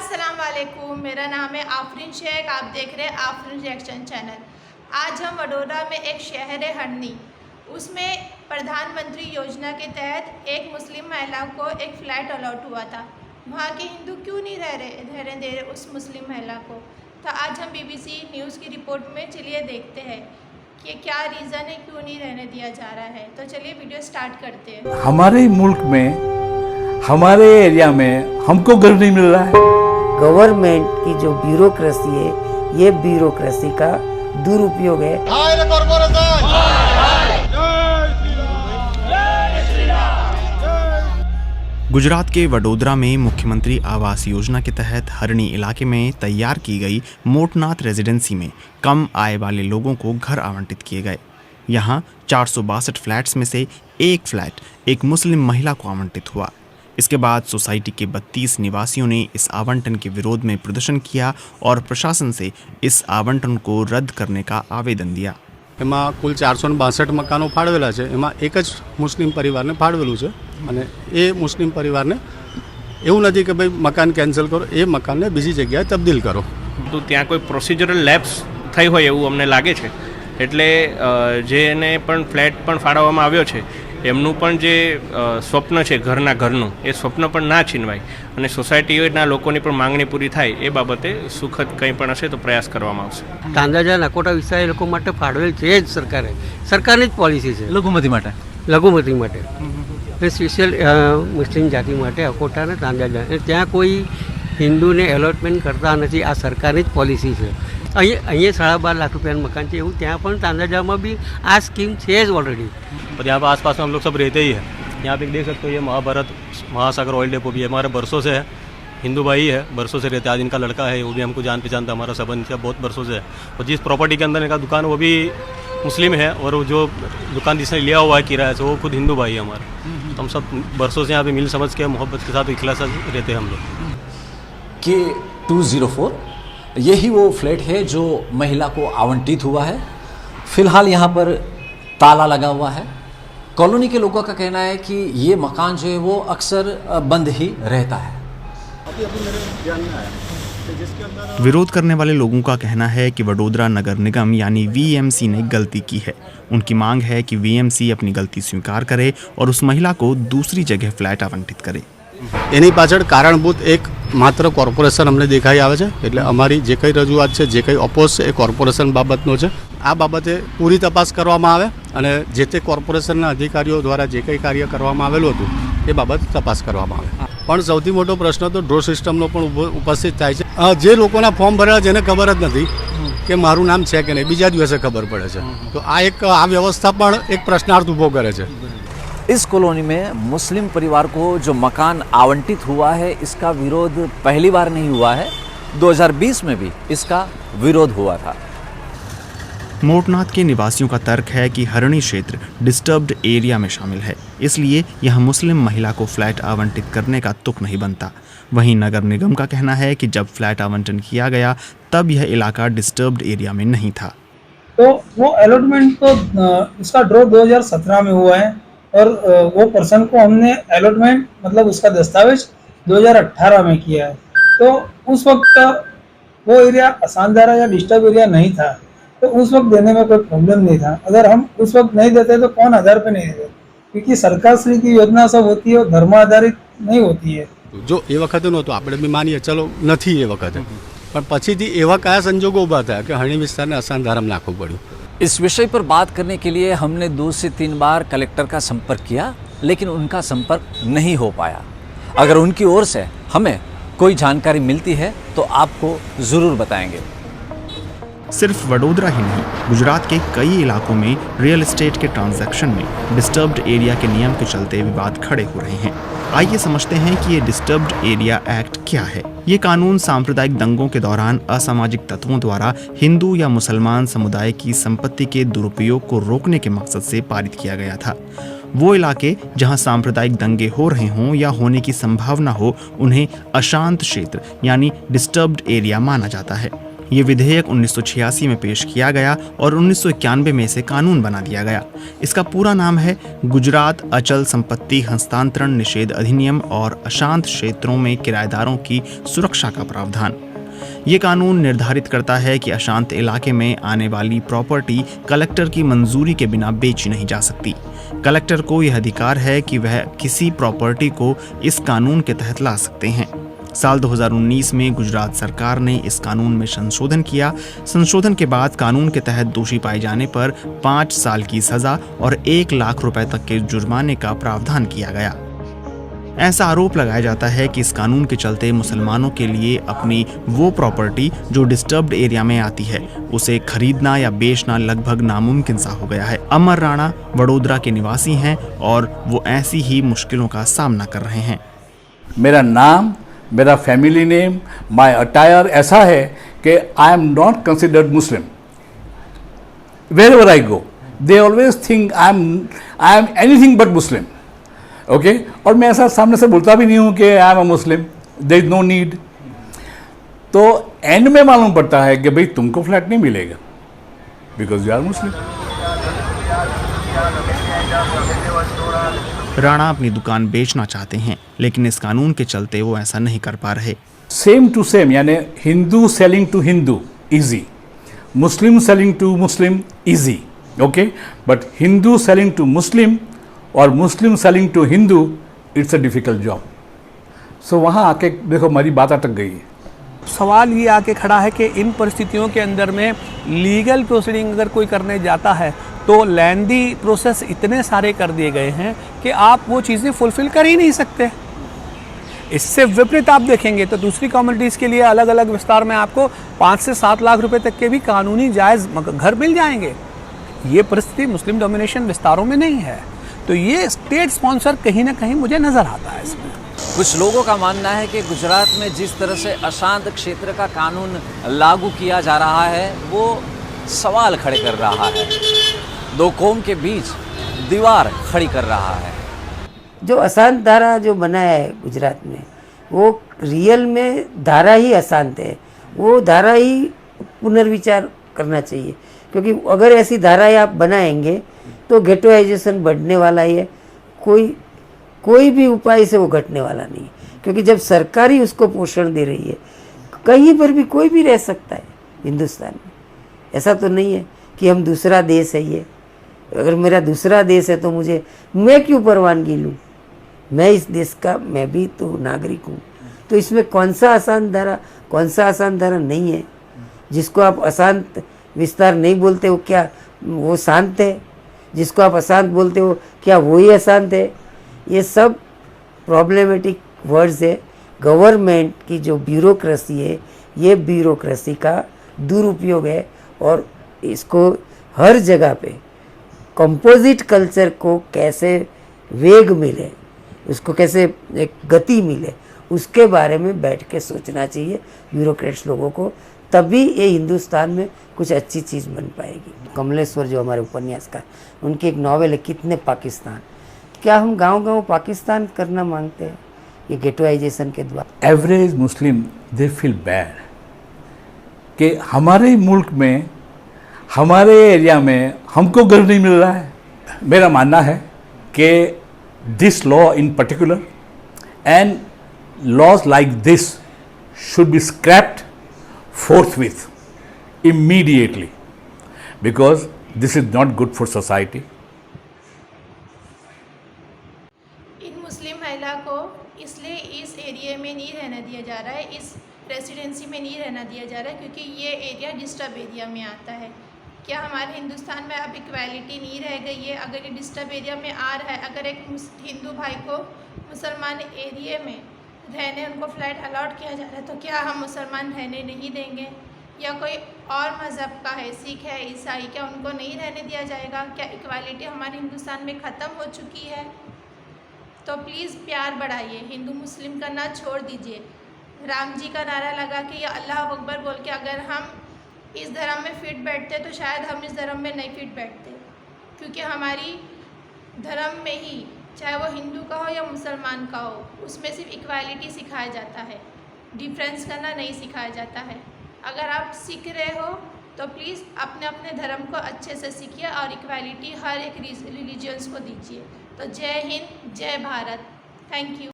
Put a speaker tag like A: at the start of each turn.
A: अस्सलाम वालेकुम, मेरा नाम है आफरीन शेख। आप देख रहे हैं आफरीन रिएक्शन चैनल। आज हम वडोदरा में एक शहर है हरनी, उसमें प्रधानमंत्री योजना के तहत एक मुस्लिम महिला को एक फ़्लैट अलॉट हुआ था। वहाँ के हिंदू क्यों नहीं रहने दे रहे उस मुस्लिम महिला को? तो आज हम BBC न्यूज़ की रिपोर्ट में चलिए देखते हैं कि क्या रीज़न है, क्यों नहीं रहने दिया जा रहा है। तो चलिए वीडियो स्टार्ट करते हैं।
B: हमारे मुल्क में, हमारे एरिया में हमको घर नहीं मिल रहा है।
C: गवर्नमेंट की जो ब्यूरोक्रेसी है, ये ब्यूरोक्रेसी का दुरुपयोग है।
D: गुजरात के वडोदरा में मुख्यमंत्री आवास योजना के तहत हरणी इलाके में तैयार की गई मोटनाथ रेजिडेंसी में कम आय वाले लोगों को घर आवंटित किए गए। यहाँ 462 फ्लैट्स में से एक फ्लैट एक मुस्लिम महिला को आवंटित हुआ। इसके बाद सोसाइटी के 32 निवासियों ने इस आवंटन के विरोध में प्रदर्शन किया और प्रशासन से इस आवंटन को रद्द करने का आवेदन दिया।
E: એમાં કુલ 462 મકાનો ફાળવેલા છે, એમાં એક જ મુસ્લિમ પરિવારને ફાળવેલું છે અને એ મુસ્લિમ પરિવારને એવું નથી કે ભાઈ મકાન કેન્સલ કરો, એ મકાનને બીજી જગ્યાએ તબદીલ કરો.
F: તો ત્યાં કોઈ પ્રોસિજરલ લેપ્સ થઈ હોય એવું અમને લાગે છે, એટલે જેને પણ ફ્લેટ પણ ફાળવવામાં આવ્યો છે એમનું પણ જે સ્વપ્ન છે ઘરનું, એ સ્વપ્ન પણ ના છીનવાય અને સોસાયટીના લોકોની પણ માંગણી પૂરી થાય એ બાબતે સુખદ કંઈ પણ હશે તો પ્રયાસ કરવામાં આવશે.
G: તાંજાજા નકોટા વિસ્તાર એ લોકો માટે ફાળવેલ છે જ સરકારની જ પોલિસી છે લઘુમતી માટે સ્પેશિયલ મુસ્લિમ જાતિ માટે અકોટા ને તાંજાજા, ત્યાં કોઈ હિન્દુને એલોટમેન્ટ કરતા નથી. આ સરકારની જ પોલિસી છે. અહીંયા 12.5 લાખ રૂપિયાનું મકાન છે એવું ત્યાં પણ તાંજાજામાં બી આ સ્કીમ છે જ ઓલરેडी.
H: और यहाँ पर आसपास में हम लोग सब रहते ही हैं. यहाँ पे देख सकते हो, ये महाभारत महासागर ऑयल डेपो भी है, हमारे बरसों से है. हिंदू भाई है, बरसों से रहते हैं. आज इनका लड़का है, वो भी हमको जान पहचानता, हमारा संबंध है बहुत बरसों से है. और जिस प्रॉपर्टी के अंदर इनका दुकान वो भी मुस्लिम है, और जो दुकान जिसने लिया हुआ है किराए से वो खुद हिंदू भाई है हमारे. तो हम सब बरसों से यहाँ पे मिल समझ के मोहब्बत के साथ इखलास रहते हैं हम लोग.
B: के 204 यही वो फ्लैट है जो महिला को आवंटित हुआ है। फिलहाल यहाँ पर ताला लगा हुआ है। कॉलोनी के लोगों का कहना है कि ये मकान जो है वो अक्सर बंद ही रहता है।
D: विरोध करने वाले लोगों का कहना है कि वडोदरा नगर निगम यानी VMC ने गलती की है। उनकी मांग है कि VMC अपनी गलती स्वीकार करे और उस महिला को दूसरी जगह फ्लैट आवंटित करे.
E: એની પાછળ કારણભૂત એક માત્ર કોર્પોરેશન અમને દેખાઈ આવે છે. એટલે અમારી જે કંઈ રજૂઆત છે, જે કંઈ અપોઝ છે, એ કોર્પોરેશન બાબતનો છે. આ બાબતે પૂરી તપાસ કરવામાં આવે અને જે તે કોર્પોરેશનના અધિકારીઓ દ્વારા જે કંઈ કાર્ય કરવામાં આવેલું હતું એ બાબત તપાસ કરવામાં આવે. પણ સૌથી મોટો પ્રશ્ન તો ડ્રો સિસ્ટમનો પણ ઉપસ્થિત થાય છે. જે લોકોના ફોર્મ ભરેલા જેને ખબર જ નથી કે મારું નામ છે કે નહીં, બીજા દિવસે ખબર પડે છે. તો આ વ્યવસ્થા પણ એક પ્રશ્નાર્થ ઊભો કરે છે.
B: इस कॉलोनी में मुस्लिम परिवार को जो मकान आवंटित हुआ है, इसका विरोध पहली बार नहीं हुआ है. 2020 में भी इसका विरोध हुआ था.
D: मोटनाथ के निवासियों का तर्क है कि हरणी क्षेत्र डिस्टर्ब्ड एरिया में शामिल है, इसलिए यह मुस्लिम महिला को फ्लैट आवंटित करने का तुक नहीं बनता. वहीं नगर निगम का कहना है कि जब फ्लैट आवंटन किया गया तब यह इलाका डिस्टर्ब्ड एरिया में नहीं था.
I: तो वो अलॉटमेंट तो इसका ड्रॉ 2017 में हुआ है और वो पर्सन को हमने अलॉटमेंट मतलब उसका दस्तावेज 2018 में किया है. तो उस वक्त वो एरिया असानदारा या डिस्टर्ब एरिया नहीं था, तो उस वक्त देने में कोई प्रॉब्लम नहीं था. अगर हम उस वक्त नहीं देते तो कौन आधार पे नहीं देते? क्योंकि सरकार श्री की योजना सब होती है, धर्म आधारित नहीं होती है.
E: જો એ વખતે નહોતું, આપણે બી માનીએ ચલો નથી એ વખતે, પણ પછીથી એવા કયા સંજોગો ઊભા થયા કે હરણી વિસ્તારને અસાનધારામાં નાખવું પડ્યું.
B: इस विषय पर बात करने के लिए हमने 2 से 3 बार कलेक्टर का संपर्क किया, लेकिन उनका संपर्क नहीं हो पाया. अगर उनकी ओर से हमें कोई जानकारी मिलती है तो आपको ज़रूर बताएंगे. सिर्फ वडोदरा ही नहीं, गुजरात के कई इलाकों में रियल एस्टेट के ट्रांजैक्शन में डिस्टर्ब्ड एरिया के नियम के चलते विवाद खड़े हो रहे हैं. आइए समझते हैं कि ये डिस्टर्ब्ड एरिया एक्ट क्या है. ये कानून सांप्रदायिक दंगों के दौरान असामाजिक तत्वों द्वारा हिंदू या मुसलमान समुदाय की संपत्ति के दुरुपयोग को रोकने के मकसद से पारित किया गया था. वो इलाके जहां सांप्रदायिक दंगे हो रहे हों या होने की संभावना हो, उन्हें अशांत क्षेत्र यानी डिस्टर्ब्ड एरिया माना जाता है.
D: ये विधेयक 1986 में पेश किया गया और 1991 में इसे कानून बना दिया गया। इसका पूरा नाम है गुजरात अचल संपत्ति हस्तांतरण निषेध अधिनियम और अशांत क्षेत्रों में किराएदारों की सुरक्षा का प्रावधान। ये कानून निर्धारित करता है कि अशांत इलाके में आने वाली प्रॉपर्टी कलेक्टर की मंजूरी के बिना बेची नहीं जा सकती। कलेक्टर को यह अधिकार है कि वह किसी प्रॉपर्टी को इस कानून के तहत ला सकते हैं। साल 2019 में गुजरात सरकार ने इस कानून में संशोधन किया। संशोधन के बाद कानून के तहत दोषी पाए जाने पर 5 साल की सजा और 1 लाख रुपए तक के जुर्माने का प्रावधान किया गया। ऐसा आरोप लगाया जाता है कि इस कानून के चलते मुसलमानों के लिए अपनी वो प्रॉपर्टी जो डिस्टर्ब्ड एरिया में आती है उसे खरीदना या बेचना लगभग नामुमकिन सा हो गया है। अमर राणा वडोदरा के निवासी हैं और वो ऐसी ही मुश्किलों का सामना कर रहे हैं।
J: मेरा नाम, मेरा फैमिली नेम, माय अटायर ऐसा है कि I am not considered Muslim. Wherever I go they always think I am anything but Muslim. Okay, और मैं ऐसा सामने से बोलता भी नहीं हूँ कि I am a Muslim, there is no need. तो एंड में मालूम पड़ता है कि भाई तुमको फ्लैट नहीं मिलेगा because you are Muslim.
D: Rana अपनी दुकान बेचना चाहते हैं लेकिन इस कानून के चलते वो ऐसा नहीं कर पा रहे।
J: सेम टू सेम यानी Hindu selling to Hindu easy, Muslim selling to Muslim easy, okay, but Hindu selling to Muslim और Muslim selling to Hindu it's a difficult job. So वहाँ आके देखो हमारी बात अटक गई है।
K: सवाल ये आके खड़ा है कि इन परिस्थितियों के अंदर में लीगल प्रोसीडिंग अगर कोई करने जाता है तो लेंदी प्रोसेस इतने सारे कर दिए गए हैं कि आप वो चीज़ें फुलफ़िल कर ही नहीं सकते। इससे विपरीत आप देखेंगे तो दूसरी कम्युनिटीज़ के लिए अलग अलग विस्तार में आपको 5 से 7 लाख रुपए तक के भी कानूनी जायज़ घर मिल जाएंगे। ये परिस्थिति मुस्लिम डोमिनेशन विस्तारों में नहीं है। तो ये स्टेट स्पॉन्सर कहीं ना कहीं मुझे नज़र आता है इसमें।
B: कुछ लोगों का मानना है कि गुजरात में जिस तरह से अशांत क्षेत्र का कानून लागू किया जा रहा है वो सवाल खड़े कर रहा है, दो कौम के बीच दीवार खड़ी कर रहा है।
C: जो अशांत धारा जो बनाया है गुजरात में वो रियल में धारा ही अशांत है, वो धारा ही पुनर्विचार करना चाहिए। क्योंकि अगर ऐसी धाराएं आप बनाएंगे तो गेटोइजेशन बढ़ने वाला ही है, कोई भी उपाय से वो घटने वाला नहीं है। क्योंकि जब सरकार ही उसको पोषण दे रही है, कहीं पर भी कोई भी रह सकता है हिंदुस्तान में। ऐसा तो नहीं है कि हम दूसरा देश है ये, अगर मेरा दूसरा देश है तो मैं क्यों परवानगी लूँ? मैं इस देश का, मैं भी तो नागरिक हूँ। तो इसमें कौन सा आसान धारा नहीं है? जिसको आप अशांत विस्तार नहीं बोलते हो क्या वो शांत है? जिसको आप अशांत बोलते हो क्या वही अशांत है? ये सब प्रॉब्लमेटिक वर्ड्स है। गवर्नमेंट की जो ब्यूरोक्रेसी है ये ब्यूरोक्रेसी का दुरुपयोग है और इसको हर जगह पे कंपोजिट कल्चर को कैसे वेग मिले, उसको कैसे एक गति मिले, उसके बारे में बैठ के सोचना चाहिए ब्यूरोक्रेट्स लोगों को। तभी ये हिंदुस्तान में कुछ अच्छी चीज़ बन पाएगी। कमलेश्वर जो हमारे उपन्यासकार, उनकी एक नॉवेल है कितने पाकिस्तान। क्या हम गांव-गांव पाकिस्तान करना मांगते हैं ये गेटोइजेशन के द्वारा?
J: Average Muslim they feel bad कि हमारे मुल्क में, हमारे एरिया में हमको घर नहीं मिल रहा है। मेरा मानना है कि this law in particular and laws like this should be scrapped forthwith immediately because this is not good for society.
A: इन मुस्लिम महिला को इसलिए इस एरिया में नहीं रहना दिया जा रहा है, इस रेसिडेंसी में नहीं रहना दिया जा रहा है क्योंकि ये एरिया डिस्टर्ब एरिया में आता है। क्या हमारे हिंदुस्तान में अब इक्वालिटी नहीं रह गई है? अगर ये डिस्टर्ब एरिया में आ रहा है, अगर एक हिंदू भाई को मुसलमान एरिया में रहने उनको फ्लैट अलॉट किया जा रहा है तो क्या हम मुसलमान रहने नहीं देंगे? या कोई और मज़हब का है, सिख है, ईसाई, क्या उनको नहीं रहने दिया जाएगा? क्या इक्वालिटी हमारे हिंदुस्तान में ख़त्म हो चुकी है? तो प्लीज़ प्यार बढ़ाइए, हिंदू मुस्लिम का ना छोड़ दीजिए। राम जी का नारा लगा के या अल्लाह अकबर बोल के अगर हम इस धर्म में फिट बैठते तो शायद हम इस धर्म में नहीं फिट बैठते, क्योंकि हमारी धर्म में ही, चाहे वो हिंदू का हो या मुसलमान का हो, उसमें सिर्फ इक्वालिटी सिखाया जाता है, डिफरेंस करना नहीं सिखाया जाता है। अगर आप सीख रहे हो तो प्लीज़ अपने अपने धर्म को अच्छे से सीखिए और इक्वालिटी हर एक रिलीजियंस को दीजिए। तो जय हिंद, जय भारत, थैंक यू।